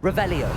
Revelio.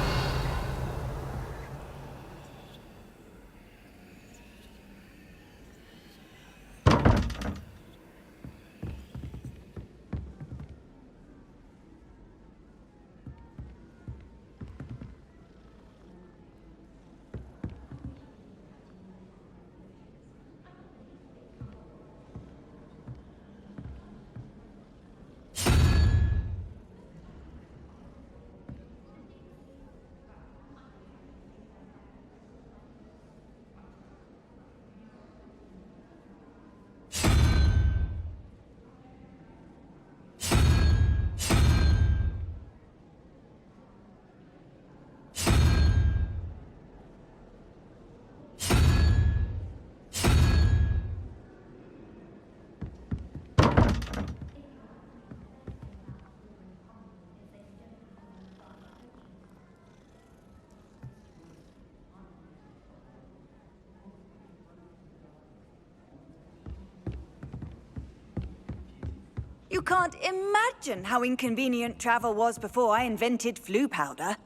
You can't imagine how inconvenient travel was before I invented flu powder.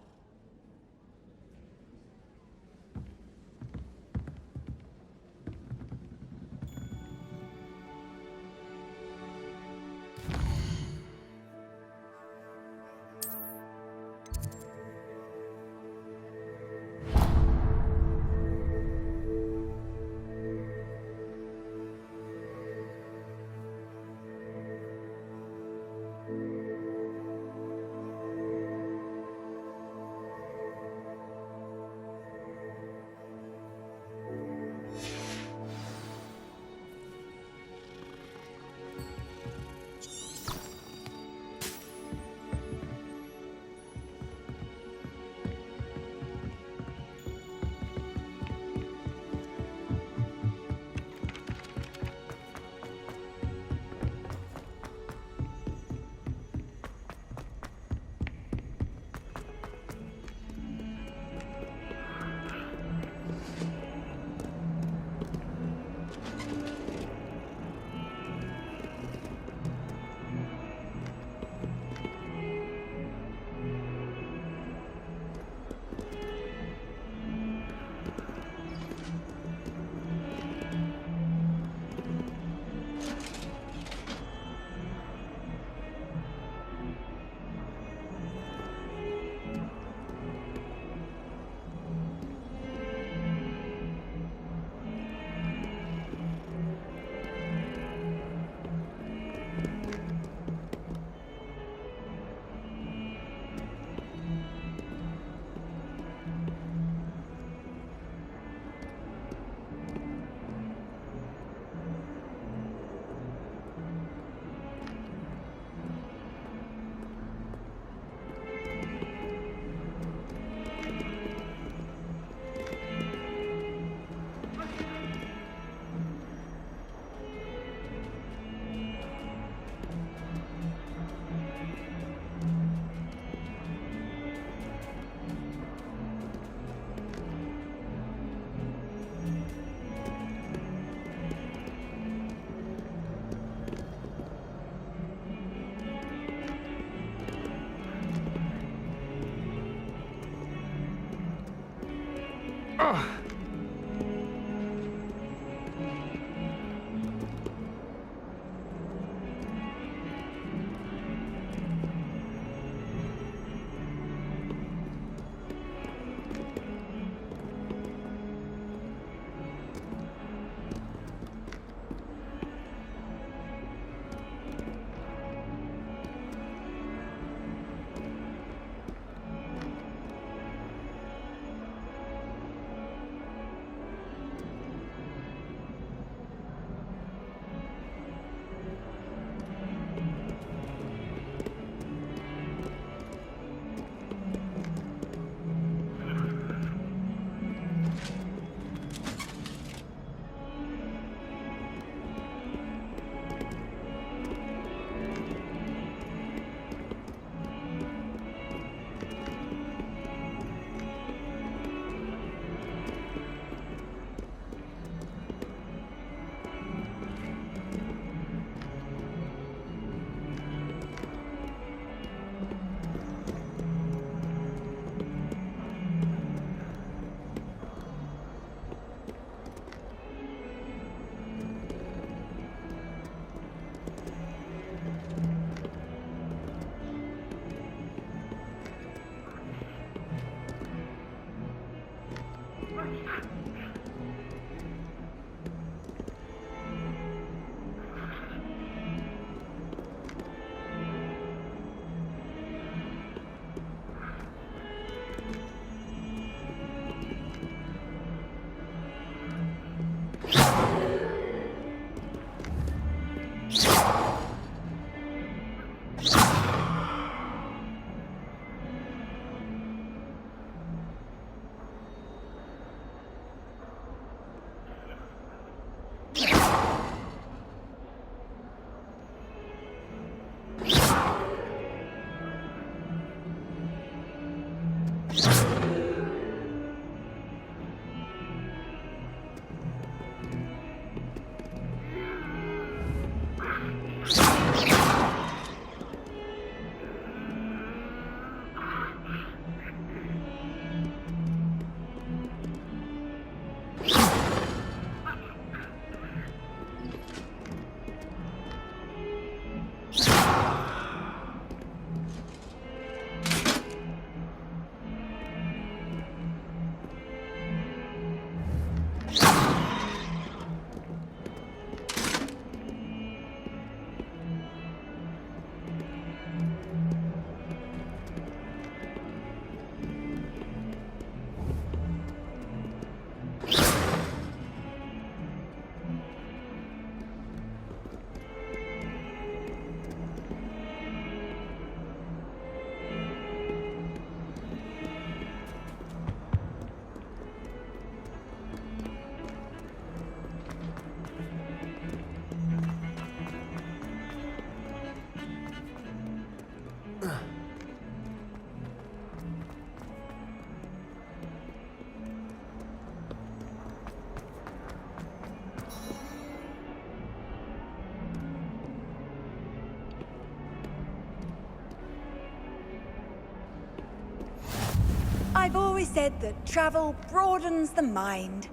I've always said that travel broadens the mind.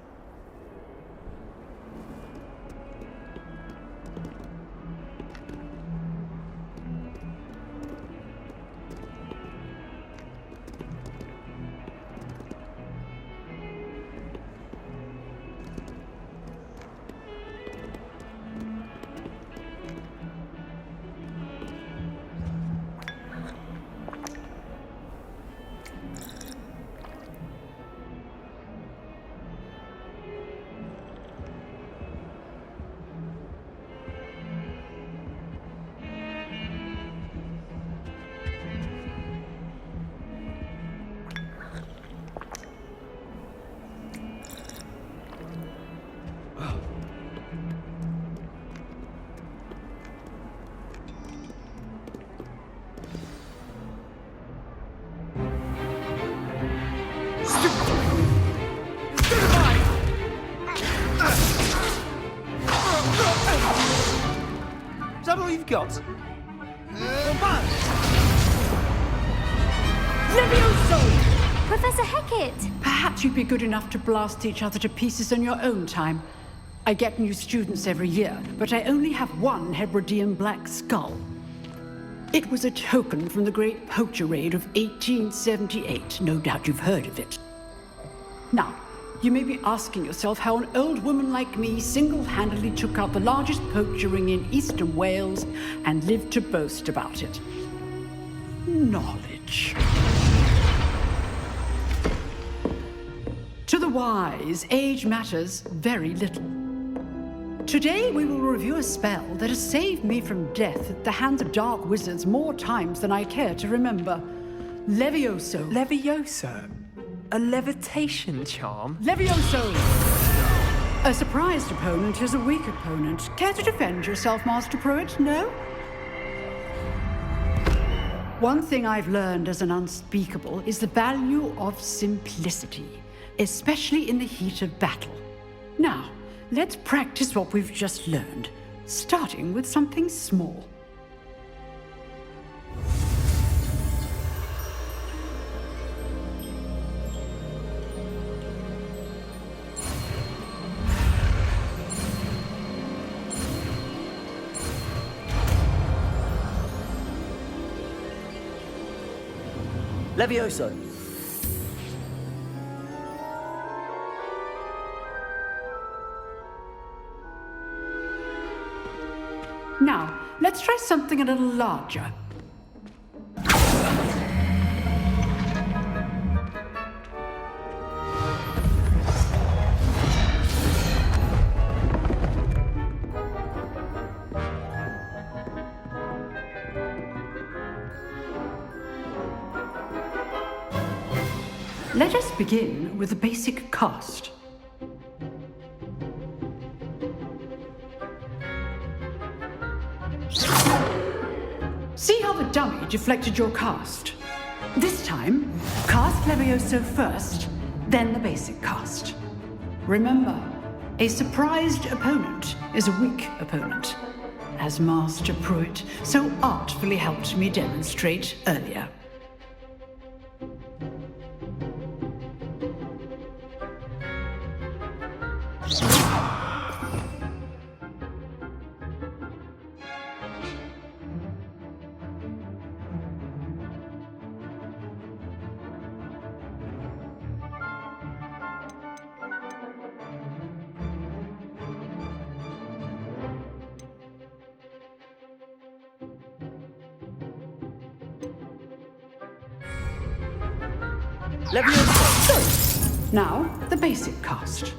Is that all you've got? Levioso! Professor Hackett! Perhaps you'd be good enough to blast each other to pieces on your own time. I get new students every year, but I only have one Hebridean black skull. It was a token from the Great Poacher Raid of 1878. No doubt you've heard of it. Now, you may be asking yourself how an old woman like me single-handedly took out the largest poacher ring in eastern Wales and lived to boast about it. Knowledge. To the wise, age matters very little. Today we will review a spell that has saved me from death at the hands of dark wizards more times than I care to remember. Levioso. Levioso? A levitation charm? Levioso! A surprised opponent is a weak opponent. Care to defend yourself, Master Pruitt? No? One thing I've learned as an unspeakable is the value of simplicity, especially in the heat of battle. Now, let's practice what we've just learned, starting with something small. Levioso. Now, let's try something a little larger. Let us begin with the basic cast. See how the dummy deflected your cast? This time, cast Levioso first, then the basic cast. Remember, a surprised opponent is a weak opponent, as Master Pruitt so artfully helped me demonstrate earlier. Levioso! Now, the basic cast.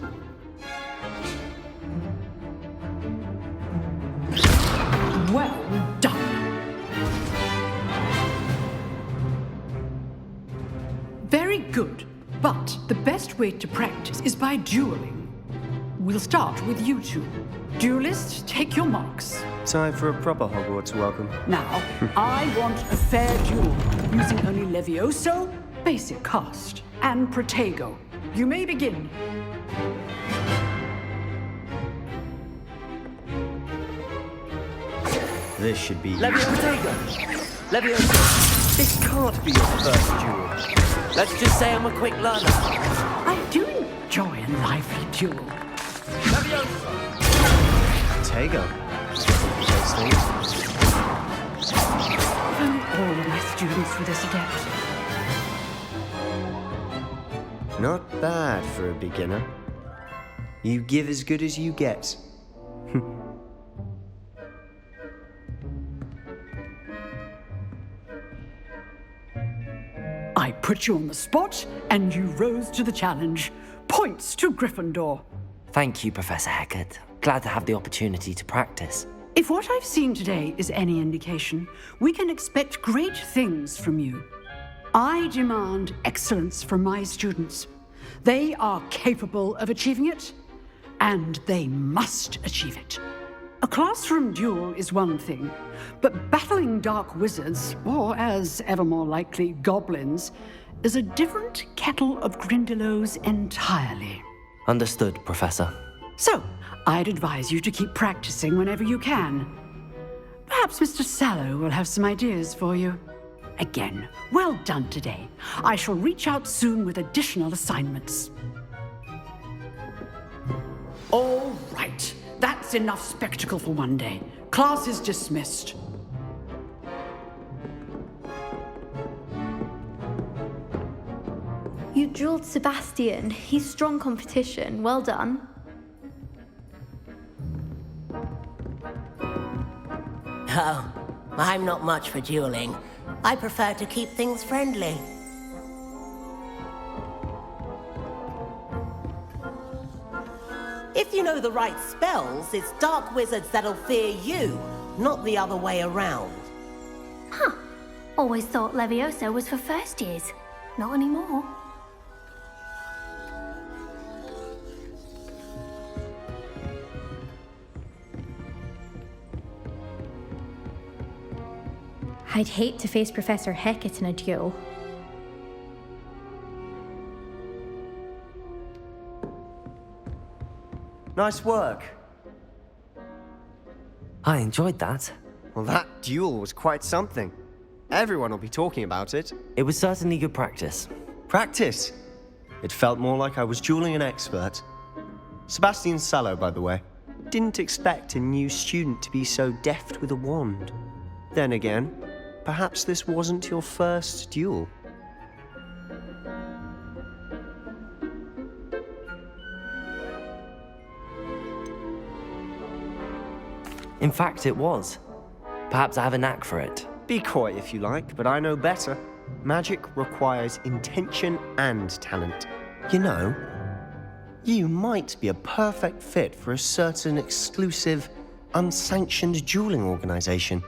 Well done. Very good, but the best way to practice is by dueling. We'll start with you two. Duelists, take your marks. Time for a proper Hogwarts welcome. Now, I want a fair duel, using only Levioso, basic cast, and Protego. You may begin. This should be... Levioso! This can't be your first duel. Let's just say I'm a quick learner. I do enjoy a lively duel. Levioso! Tego. If only all of my students were this adept. Not bad for a beginner. You give as good as you get. I put you on the spot, and you rose to the challenge. Points to Gryffindor. Thank you, Professor Hecat. Glad to have the opportunity to practice. If what I've seen today is any indication, we can expect great things from you. I demand excellence from my students. They are capable of achieving it, and they must achieve it. A classroom duel is one thing, but battling dark wizards, or as ever more likely, goblins, is a different kettle of Grindylows entirely. Understood, Professor. So, I'd advise you to keep practicing whenever you can. Perhaps Mr. Sallow will have some ideas for you. Again, well done today. I shall reach out soon with additional assignments. All right. That's enough spectacle for one day. Class is dismissed. You dueled Sebastian. He's strong competition. Well done. Oh, I'm not much for dueling. I prefer to keep things friendly. If you know the right spells, it's dark wizards that'll fear you, not the other way around. Huh. Always thought Levioso was for first years. Not anymore. I'd hate to face Professor Hecat in a duel. Nice work. I enjoyed that. Well, that duel was quite something. Everyone will be talking about it. It was certainly good practice. Practice. It felt more like I was dueling an expert. Sebastian Sallow, by the way. Didn't expect a new student to be so deft with a wand. Then again, perhaps this wasn't your first duel. In fact, it was. Perhaps I have a knack for it. Be coy if you like, but I know better. Magic requires intention and talent. You know, you might be a perfect fit for a certain exclusive, unsanctioned dueling organization.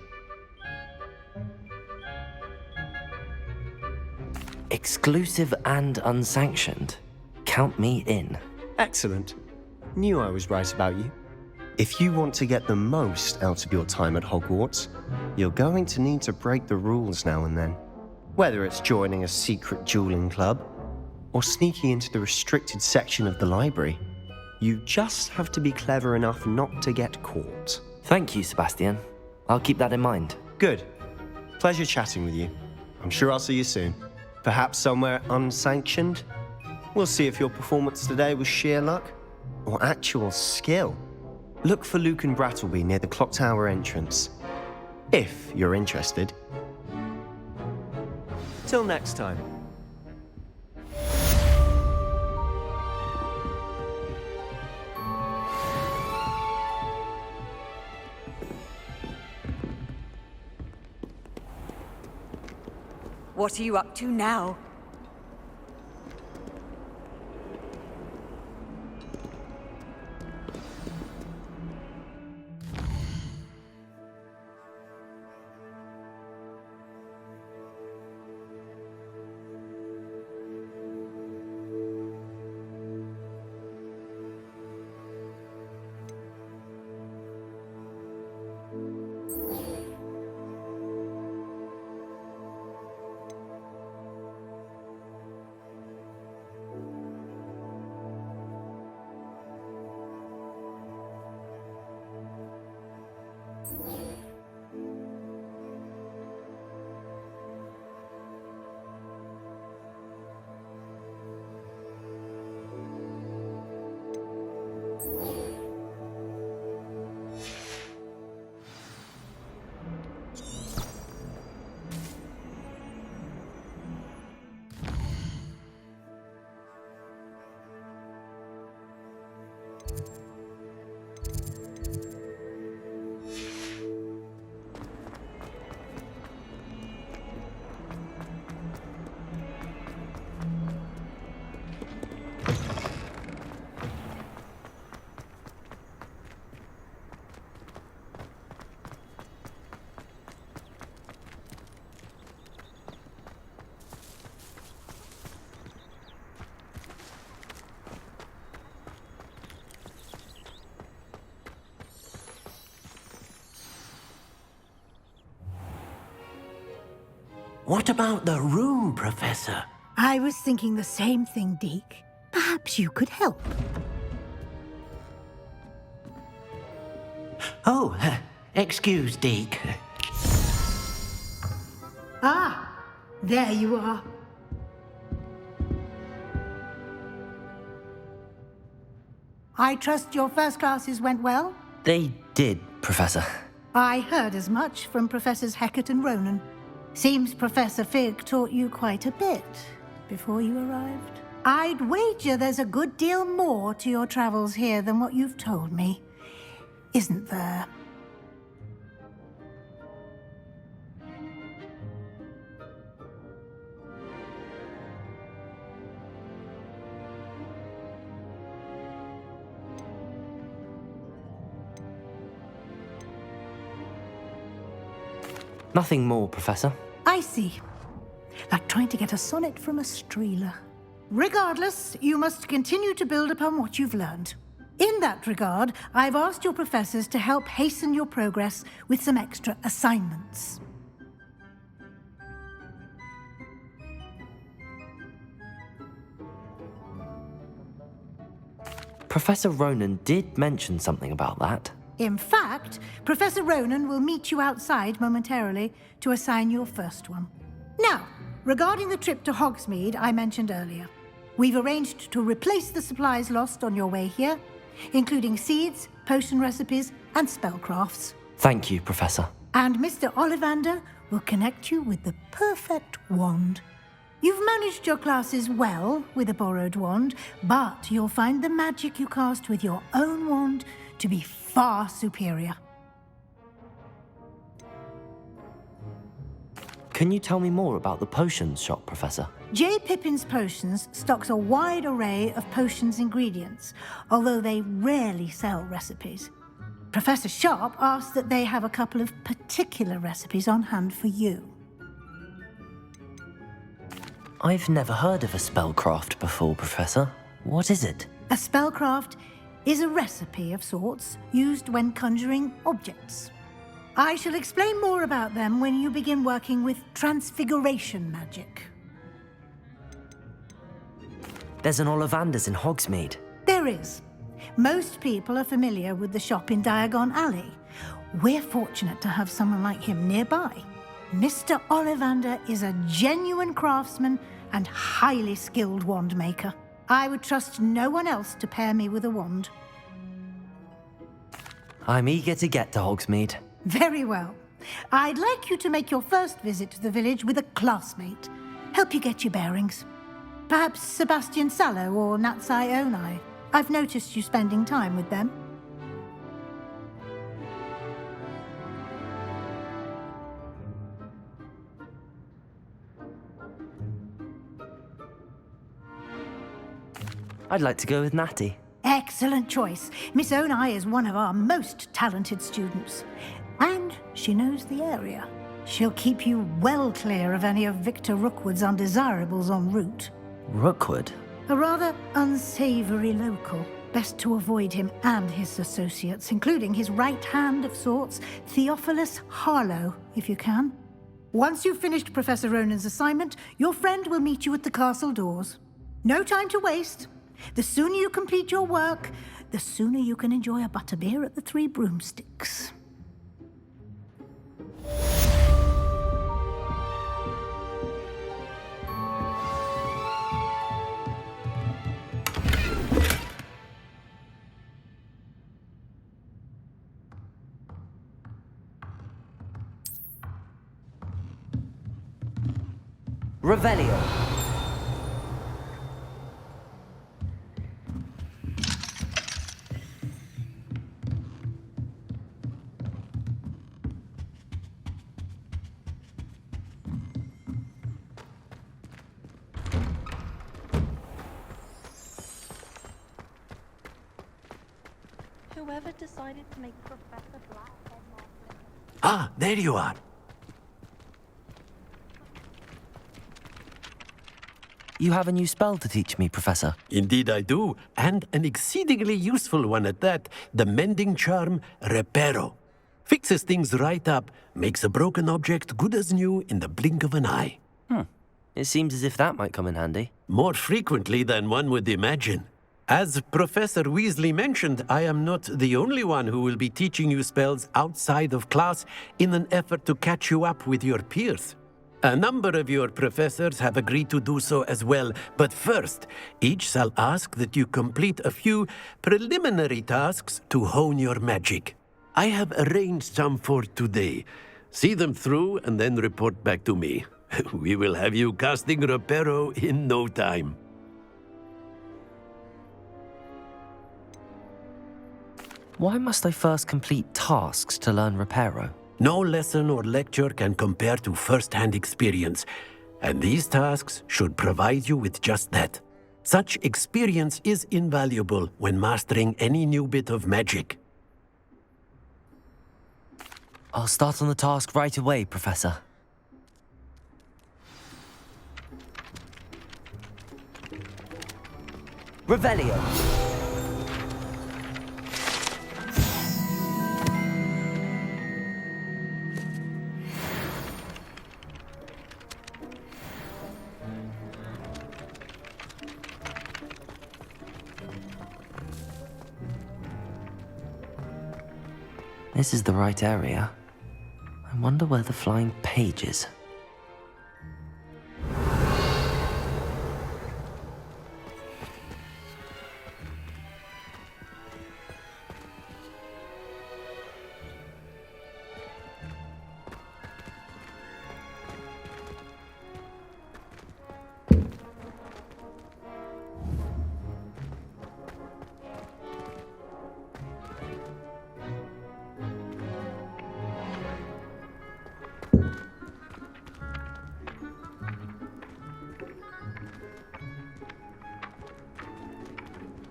Exclusive and unsanctioned. Count me in. Excellent. Knew I was right about you. If you want to get the most out of your time at Hogwarts, you're going to need to break the rules now and then. Whether it's joining a secret dueling club or sneaking into the restricted section of the library, you just have to be clever enough not to get caught. Thank you, Sebastian. I'll keep that in mind. Good. Pleasure chatting with you. I'm sure I'll see you soon. Perhaps somewhere unsanctioned? We'll see if your performance today was sheer luck or actual skill. Look for Luke and Brattleby near the clock tower entrance, if you're interested. Till next time. What are you up to now? What about the room, Professor? I was thinking the same thing, Deke. Perhaps you could help. Oh, excuse, Deke. Ah, there you are. I trust your first classes went well? They did, Professor. I heard as much from Professors Hecat and Ronan. Seems Professor Fig taught you quite a bit before you arrived. I'd wager there's a good deal more to your travels here than what you've told me, isn't there? Nothing more, Professor. I see. Like trying to get a sonnet from a streeler. Regardless, you must continue to build upon what you've learned. In that regard, I've asked your professors to help hasten your progress with some extra assignments. Professor Ronan did mention something about that. In fact, Professor Ronan will meet you outside momentarily to assign your first one. Now, regarding the trip to Hogsmeade I mentioned earlier, we've arranged to replace the supplies lost on your way here, including seeds, potion recipes, and spellcrafts. Thank you, Professor. And Mr. Ollivander will connect you with the perfect wand. You've managed your classes well with a borrowed wand, but you'll find the magic you cast with your own wand to be far superior. Can you tell me more about the potions shop, Professor? J. Pippin's Potions stocks a wide array of potions ingredients, although they rarely sell recipes. Professor Sharp asked that they have a couple of particular recipes on hand for you. I've never heard of a spellcraft before, Professor. What is it? A spellcraft is a recipe of sorts used when conjuring objects. I shall explain more about them when you begin working with transfiguration magic. There's an Ollivander's in Hogsmeade. There is. Most people are familiar with the shop in Diagon Alley. We're fortunate to have someone like him nearby. Mr. Ollivander is a genuine craftsman and highly skilled wand maker. I would trust no one else to pair me with a wand. I'm eager to get to Hogsmeade. Very well. I'd like you to make your first visit to the village with a classmate. Help you get your bearings. Perhaps Sebastian Sallow or Natsai Onai. I've noticed you spending time with them. I'd like to go with Natty. Excellent choice. Miss Onai is one of our most talented students. And she knows the area. She'll keep you well clear of any of Victor Rookwood's undesirables en route. Rookwood? A rather unsavory local. Best to avoid him and his associates, including his right hand of sorts, Theophilus Harlow, if you can. Once you've finished Professor Ronan's assignment, your friend will meet you at the castle doors. No time to waste. The sooner you complete your work, the sooner you can enjoy a butterbeer at the Three Broomsticks. Revelio. Whoever decided to make Professor Black headmaster. Ah, there you are. You have a new spell to teach me, Professor. Indeed I do, and an exceedingly useful one at that. The mending charm, Reparo. Fixes things right up, makes a broken object good as new in the blink of an eye. It seems as if that might come in handy. More frequently than one would imagine. As Professor Weasley mentioned, I am not the only one who will be teaching you spells outside of class in an effort to catch you up with your peers. A number of your professors have agreed to do so as well, but first, each shall ask that you complete a few preliminary tasks to hone your magic. I have arranged some for today. See them through and then report back to me. We will have you casting Reparo in no time. Why must I first complete tasks to learn Reparo? No lesson or lecture can compare to first-hand experience, and these tasks should provide you with just that. Such experience is invaluable when mastering any new bit of magic. I'll start on the task right away, Professor. Revelio. This is the right area. I wonder where the flying page is.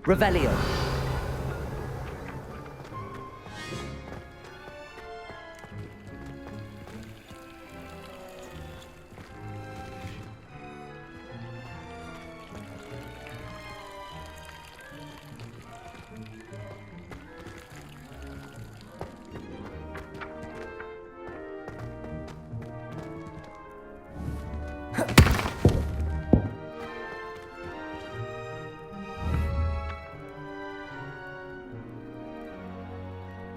Revelio.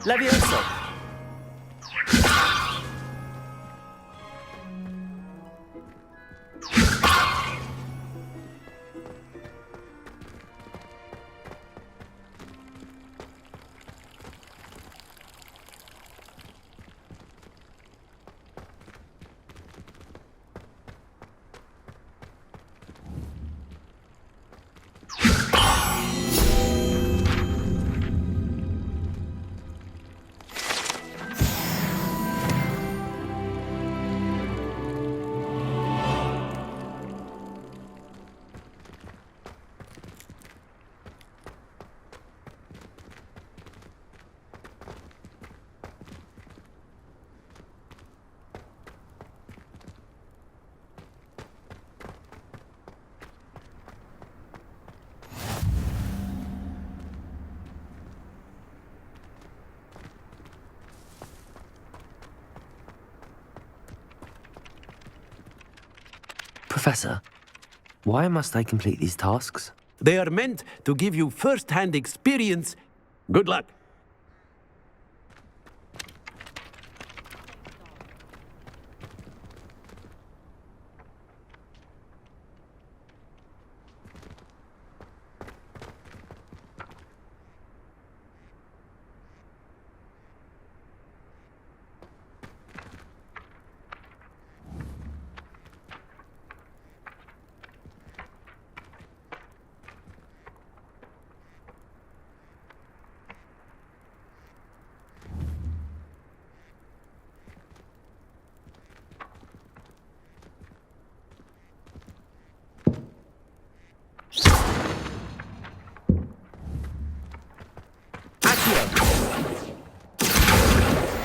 Levioso! Professor, why must I complete these tasks? They are meant to give you first-hand experience. Good luck.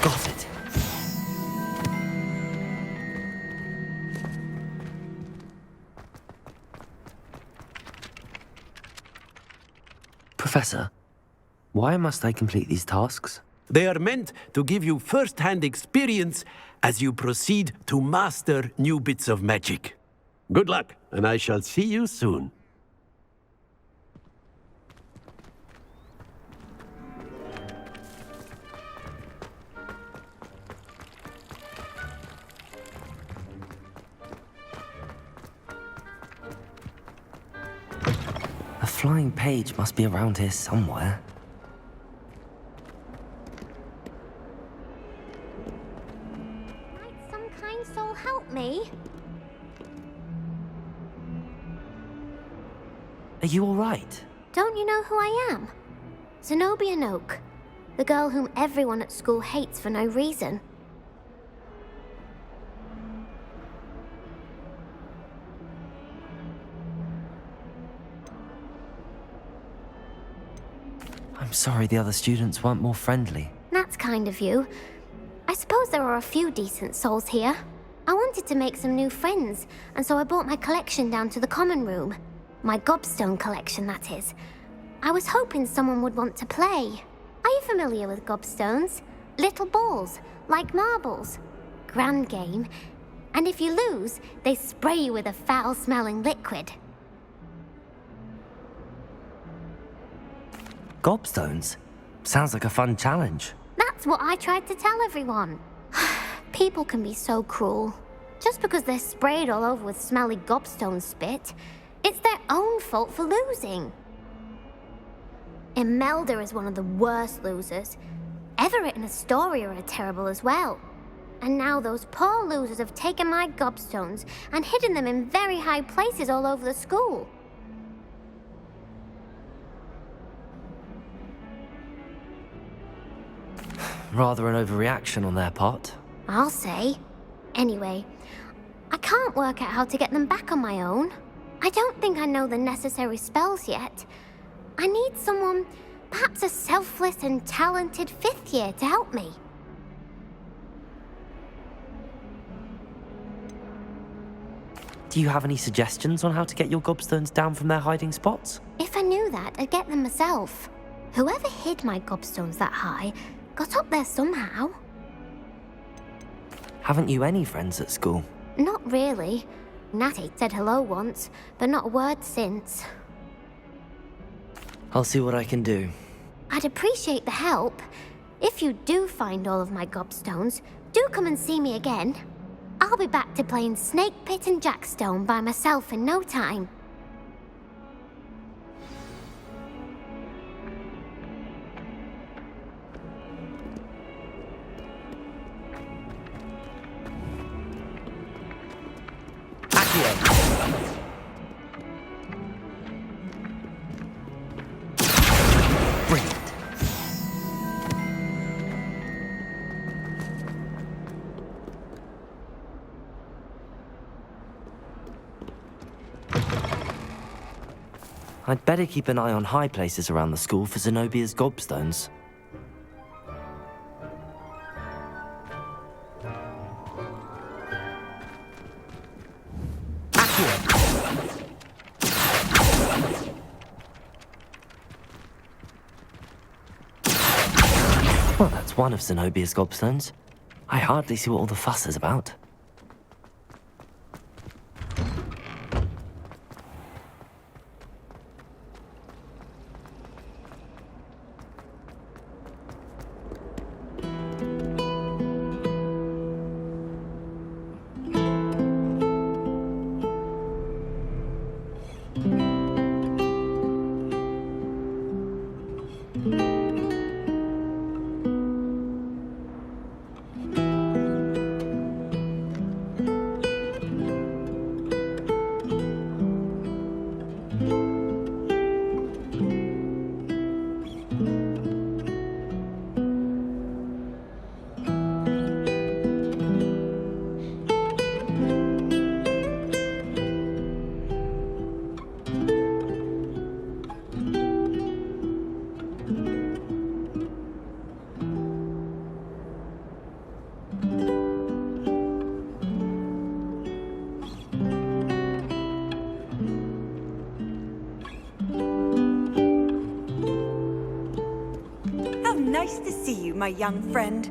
Got it. Professor, why must I complete these tasks? They are meant to give you first-hand experience as you proceed to master new bits of magic. Good luck, and I shall see you soon. A flying page must be around here somewhere. Might some kind soul help me? Are you all right? Don't you know who I am? Zenobia Noak, the girl whom everyone at school hates for no reason. I'm sorry the other students weren't more friendly. That's kind of you. I suppose there are a few decent souls here. I wanted to make some new friends, and so I brought my collection down to the common room. My gobstone collection, that is. I was hoping someone would want to play. Are you familiar with gobstones? Little balls, like marbles. Grand game. And if you lose, they spray you with a foul-smelling liquid. Gobstones? Sounds like a fun challenge. That's what I tried to tell everyone. People can be so cruel. Just because they're sprayed all over with smelly gobstone spit, it's their own fault for losing. Imelda is one of the worst losers. Everett and Astoria are terrible as well. And now those poor losers have taken my gobstones and hidden them in very high places all over the school. Rather an overreaction on their part. I'll say. Anyway, I can't work out how to get them back on my own. I don't think I know the necessary spells yet. I need someone, perhaps a selfless and talented fifth year to help me. Do you have any suggestions on how to get your gobstones down from their hiding spots? If I knew that, I'd get them myself. Whoever hid my gobstones that high got up there somehow. Haven't you any friends at school? Not really. Natty said hello once, but not a word since. I'll see what I can do. I'd appreciate the help. If you do find all of my gobstones, do come and see me again. I'll be back to playing Snake Pit and Jackstone by myself in no time. I'd better keep an eye on high places around the school for Zenobia's gobstones. Well, that's one of Zenobia's gobstones. I hardly see what all the fuss is about. Nice to see you, my young friend.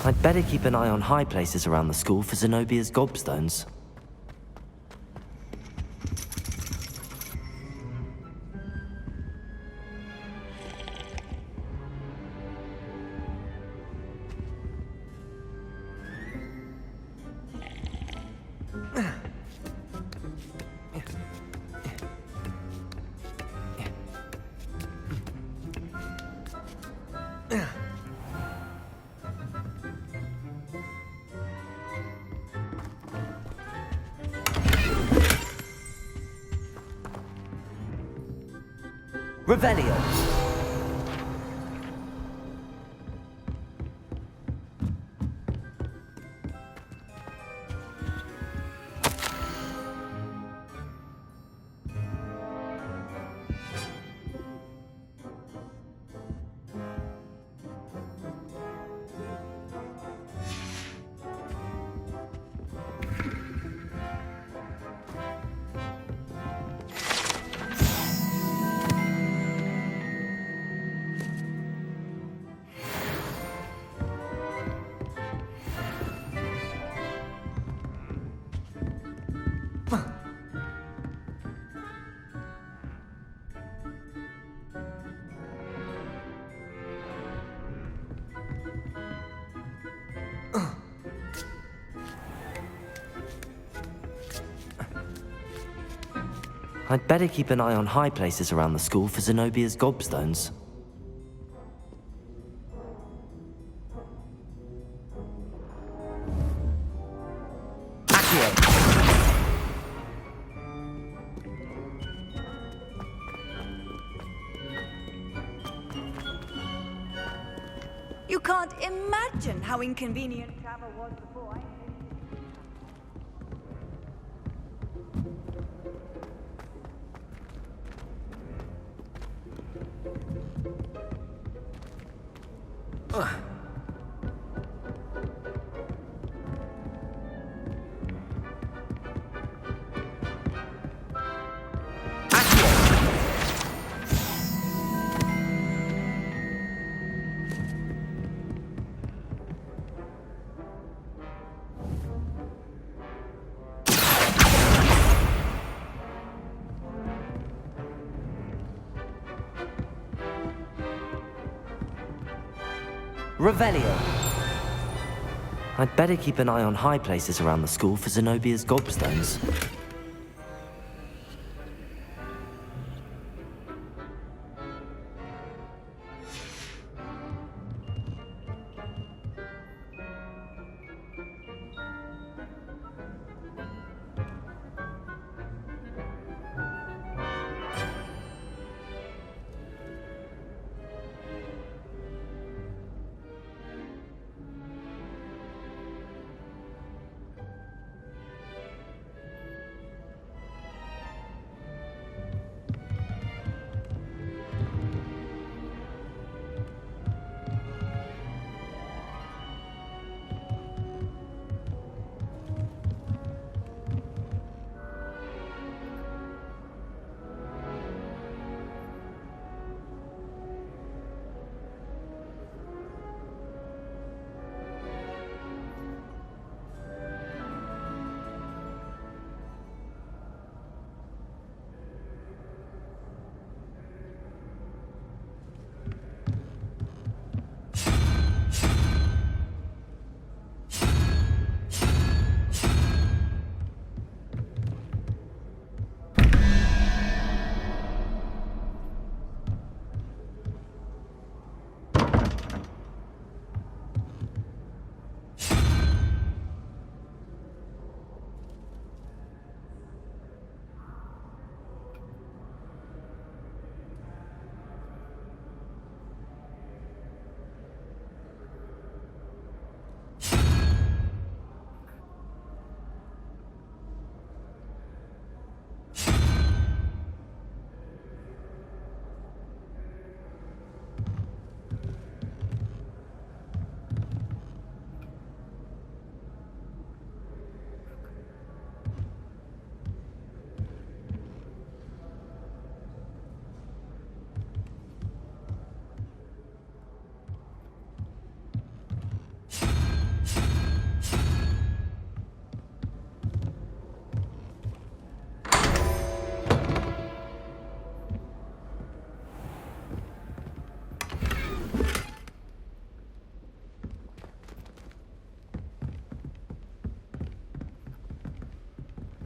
I'd better keep an eye on high places around the school for Zenobia's gobstones. Revelio. I'd better keep an eye on high places around the school for Zenobia's gobstones. You can't imagine how inconvenient travel was before I... Revelio. I'd better keep an eye on high places around the school for Zenobia's gobstones.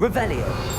Revelio.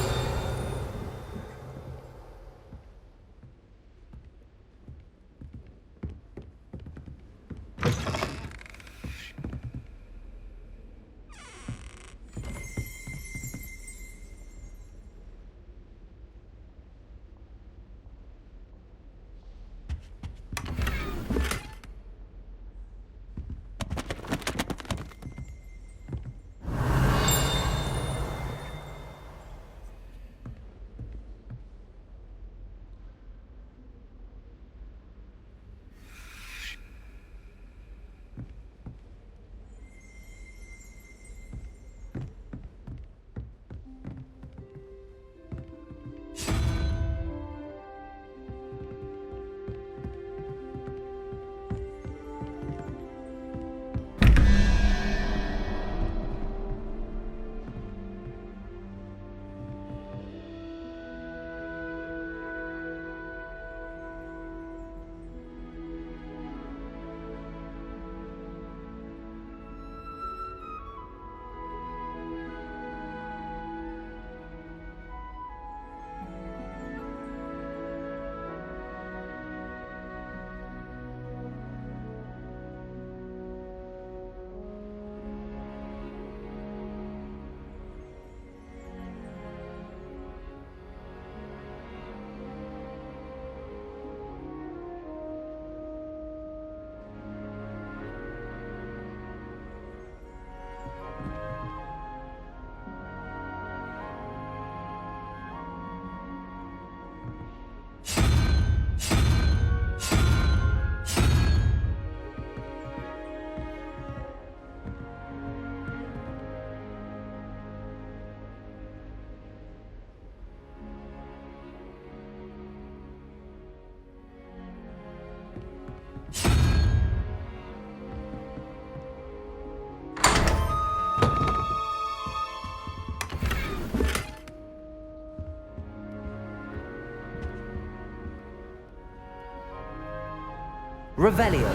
Revelio.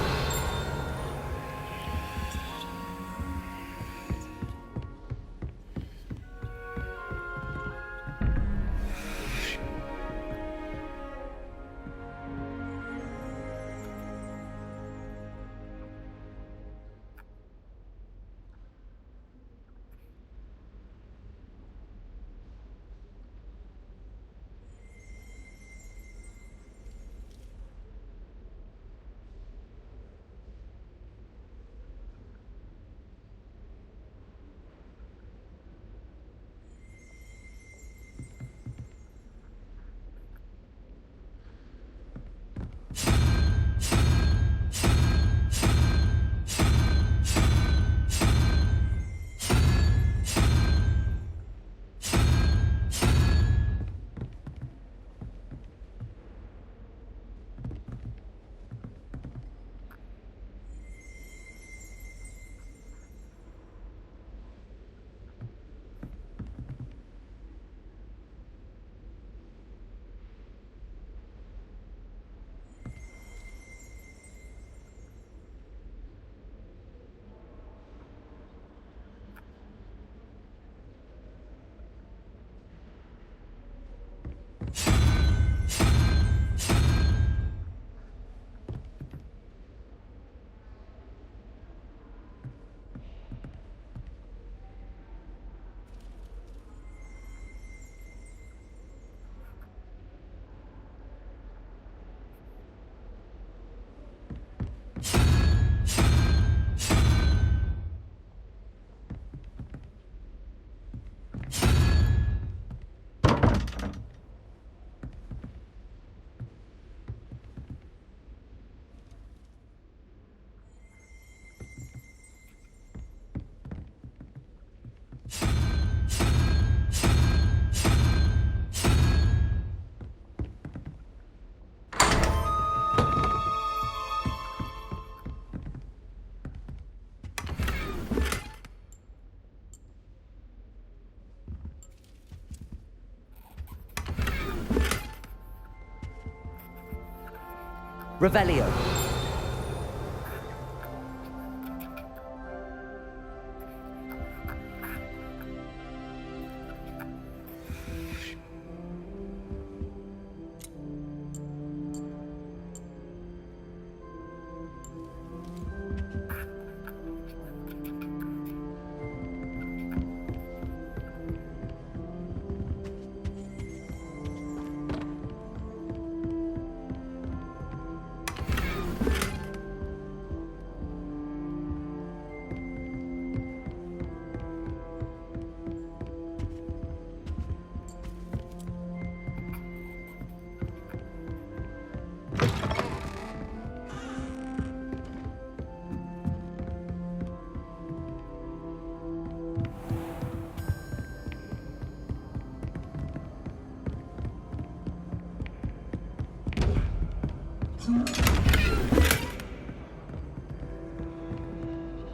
Revelio.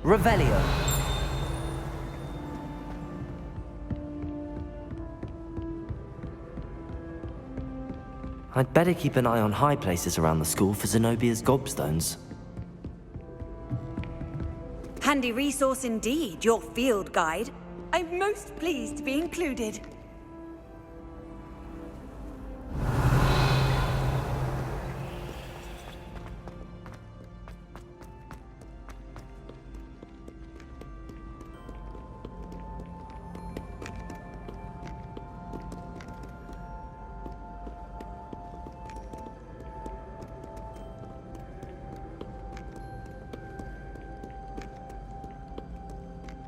Revelio. I'd better keep an eye on high places around the school for Zenobia's gobstones. Handy resource indeed, your field guide. I'm most pleased to be included.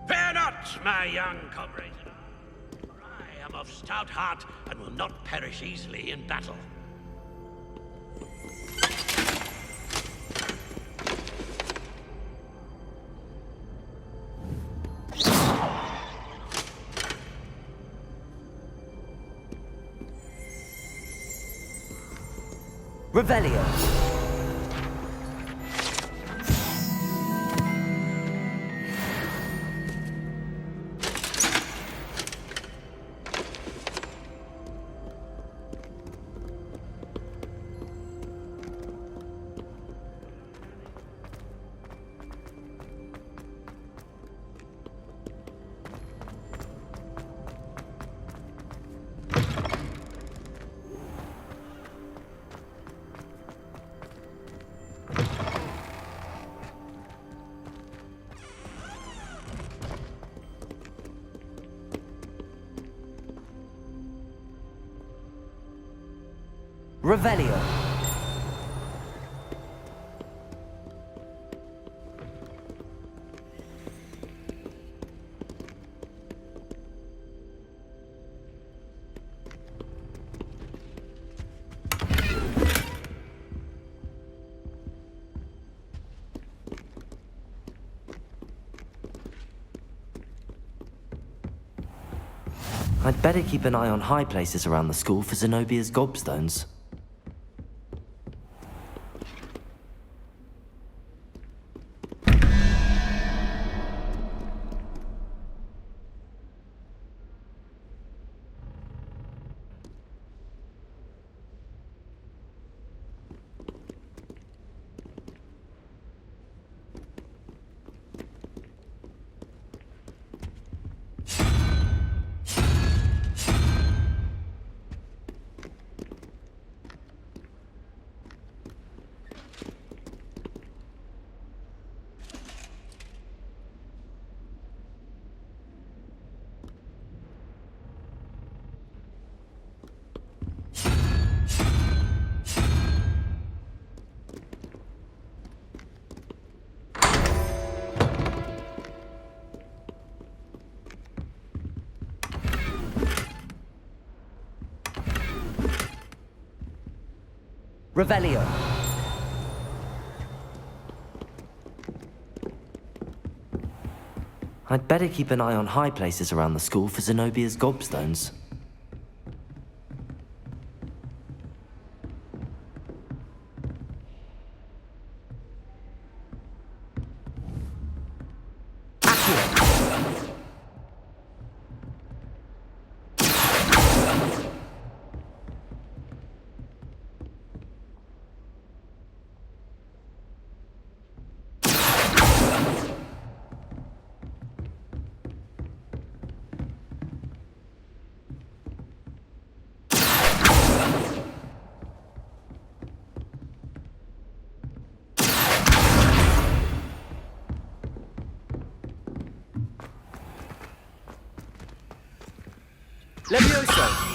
Fear not, my young comrade. For I am of stout heart and will not perish easily in battle. Revelio. Revelio. I'd better keep an eye on high places around the school for Zenobia's gobstones. Revelio. I'd better keep an eye on high places around the school for Zenobia's gobstones. Levioso!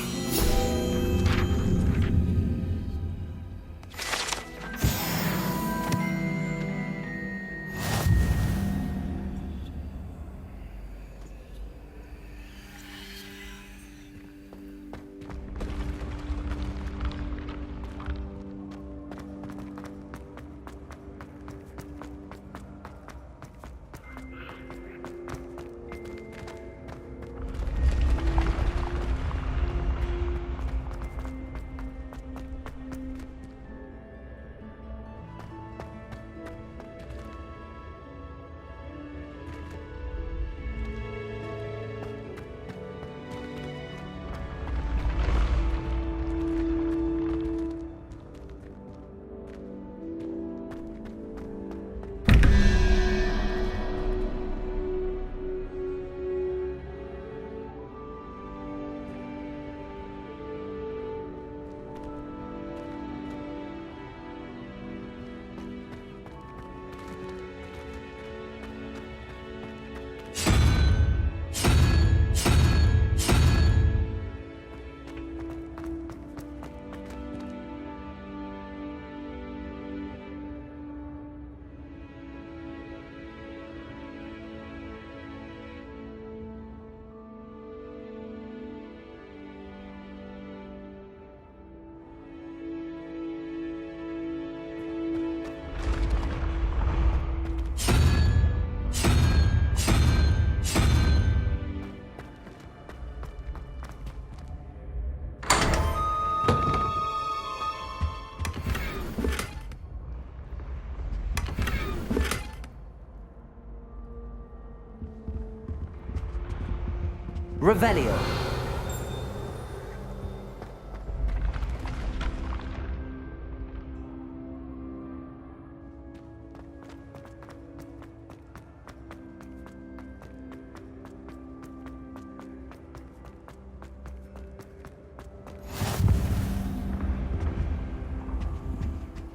Revelio.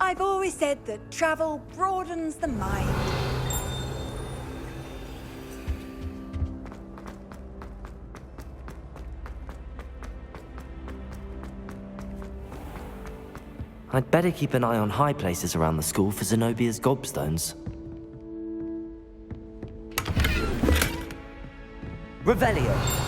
I've always said that travel broadens the mind. I'd better keep an eye on high places around the school for Zenobia's gobstones. Revelio!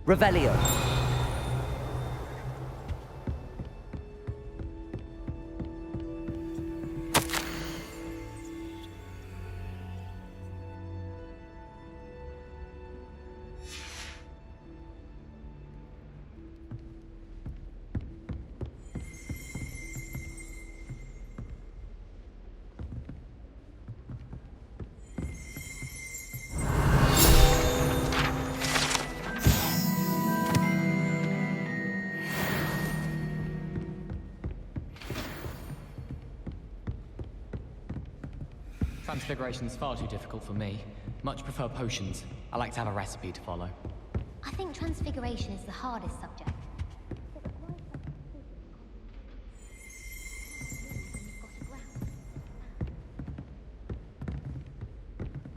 Revelio. Transfiguration's far too difficult for me. Much prefer potions. I like to have a recipe to follow. I think transfiguration is the hardest subject.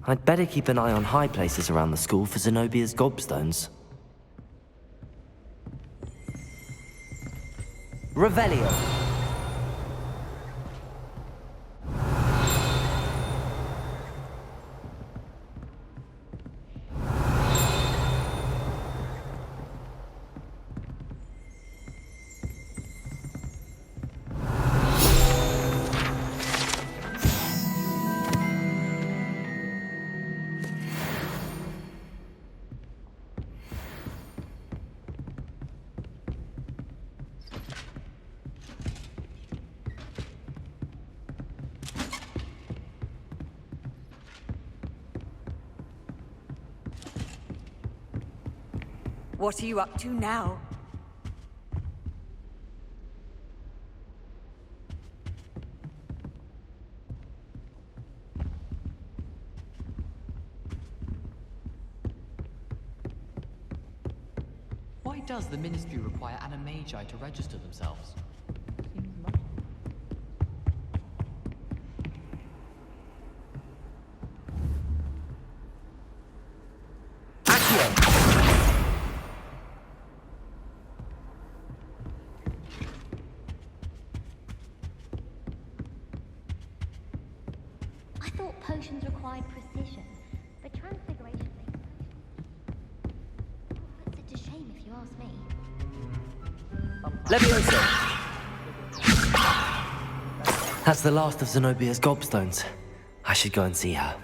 I'd better keep an eye on high places around the school for Zenobia's gobstones. Revelio. What are you up to now? Why does the Ministry require animagi to register themselves? I thought potions required precision, but transfiguration puts it to shame if you ask me. Leviosa! That's the last of Zenobia's gobstones. I should go and see her.